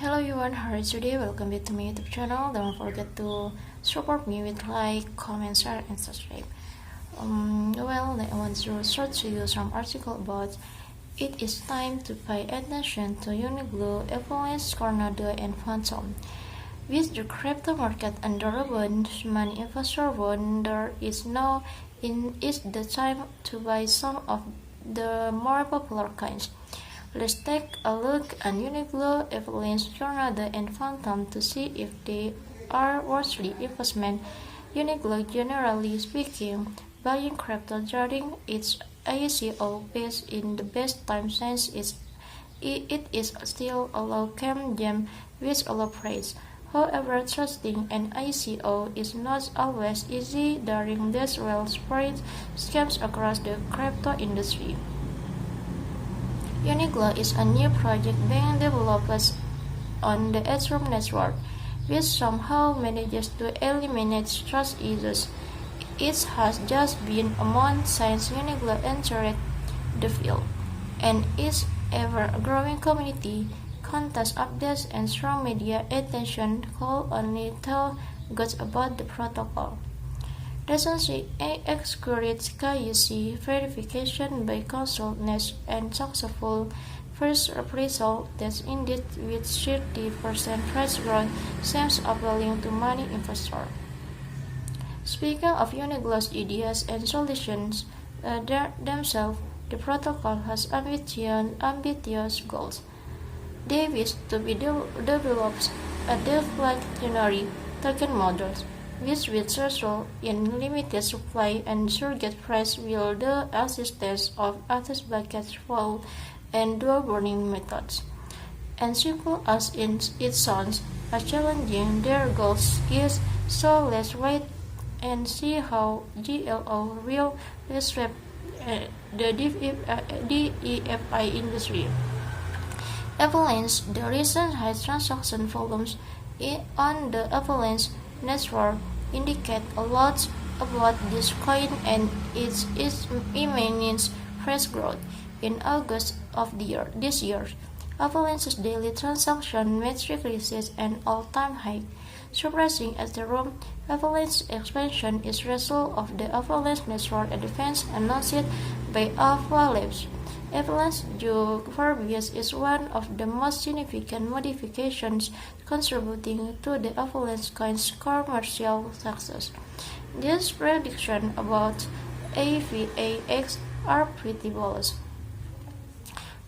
Hello everyone, how are you today? Welcome back to my YouTube channel. Don't forget to support me with like, comment, share, and subscribe. I want to share to you some article about it is time to pay attention to Uniqlo, Avalanche, Tornado, and Phantom. With the crypto market under a bunch, many investors wonder is the time to buy some of the more popular kinds. Let's take a look at Uniqlo, Avalanche, Tornado, and Phantom to see if they are worthy investment. Uniqlo, generally speaking, buying crypto during its ICO is in the best time since it is still a low-cam gem with a low price. However, trusting an ICO is not always easy during these well-spread scams across the crypto industry. Uniqlo is a new project being developed on the Ethereum network, which somehow manages to eliminate trust issues. It has just been a month since Uniqlo entered the field, and its ever-growing community, contest updates, and strong media attention could only tell good about the protocol. Recently, accurate KYC verification by consultants and successful first appraisal that indeed with 30% price growth seems appealing to many investors. Speaking of Uniqlo's ideas and solutions themselves, the protocol has ambitious goals. They wish to develop a deflationary token model which will result in limited supply and surrogate price with the assistance of access bucket flow and dual burning methods. And simple as it sounds, challenging their goals is, so let's wait and see how GLO will disrupt the DeFi industry. Avalanche, the recent high transaction volumes on the Avalanche network indicate a lot about this coin and its imminent price growth. In August of this year, Avalanche's daily transaction metric reached an all-time high. Surprising Ethereum, Avalanche's expansion is a result of the Avalanche network advance announced by Alpha Labs. Avalanche Verbiage is one of the most significant modifications contributing to the Avalanche coin's commercial success. These predictions about AVAX are pretty bold.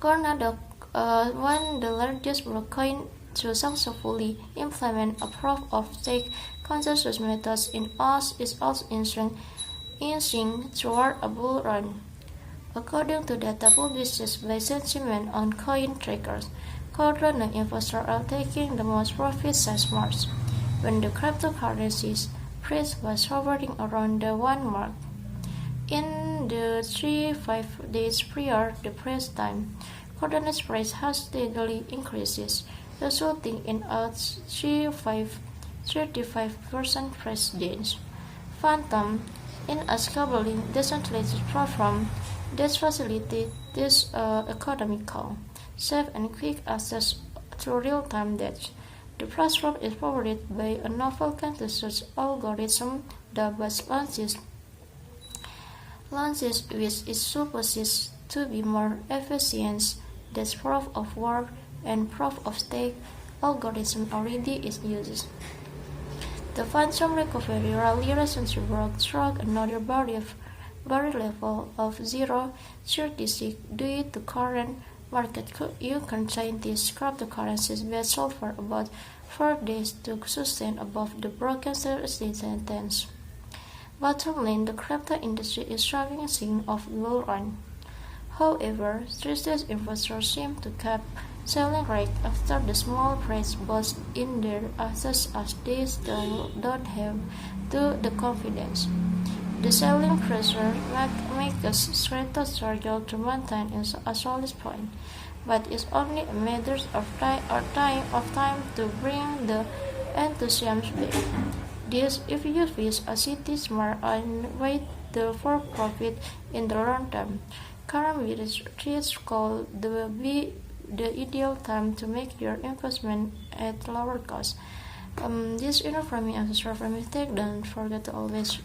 Tornado, one of the largest blockchain to successfully implement a proof-of-stake consensus method is also inching toward a bull run. According to data published by Sentiment on coin trackers, Cardano investors are taking the most profit since March, when the cryptocurrency's price was hovering around the 1 mark. In the 3-5 days prior to press time, Cardano's price has steadily increased, resulting in a 35% price gains. Phantom, in a scaling decentralized platform that facilitates economical, safe, and quick access to real-time data. The platform is powered by a novel consensus algorithm that was launched which is supposed to be more efficient than proof of work and proof of stake algorithm already is used. The Phantom recovery rally recently broke through another barrier level of 0.36 due to current market scientists cryptocurrencies best sold for about 4 days to sustain above the broken resistance. Bottom line, the crypto industry is showing signs of bull run. However, stressed investors seem to keep selling right after the small price boost in their assets as they still don't have the confidence. The selling pressure makes crypto struggle to maintain a solid point, but it's only a matter of time to bring the enthusiasm back. This, if you wish a city smart and wait for profit in the long term, current research called the the ideal time to make your investment at lower cost. This from me as a short from mistake. Don't forget to always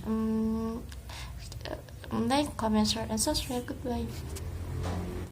like, comment, share, and subscribe. Goodbye.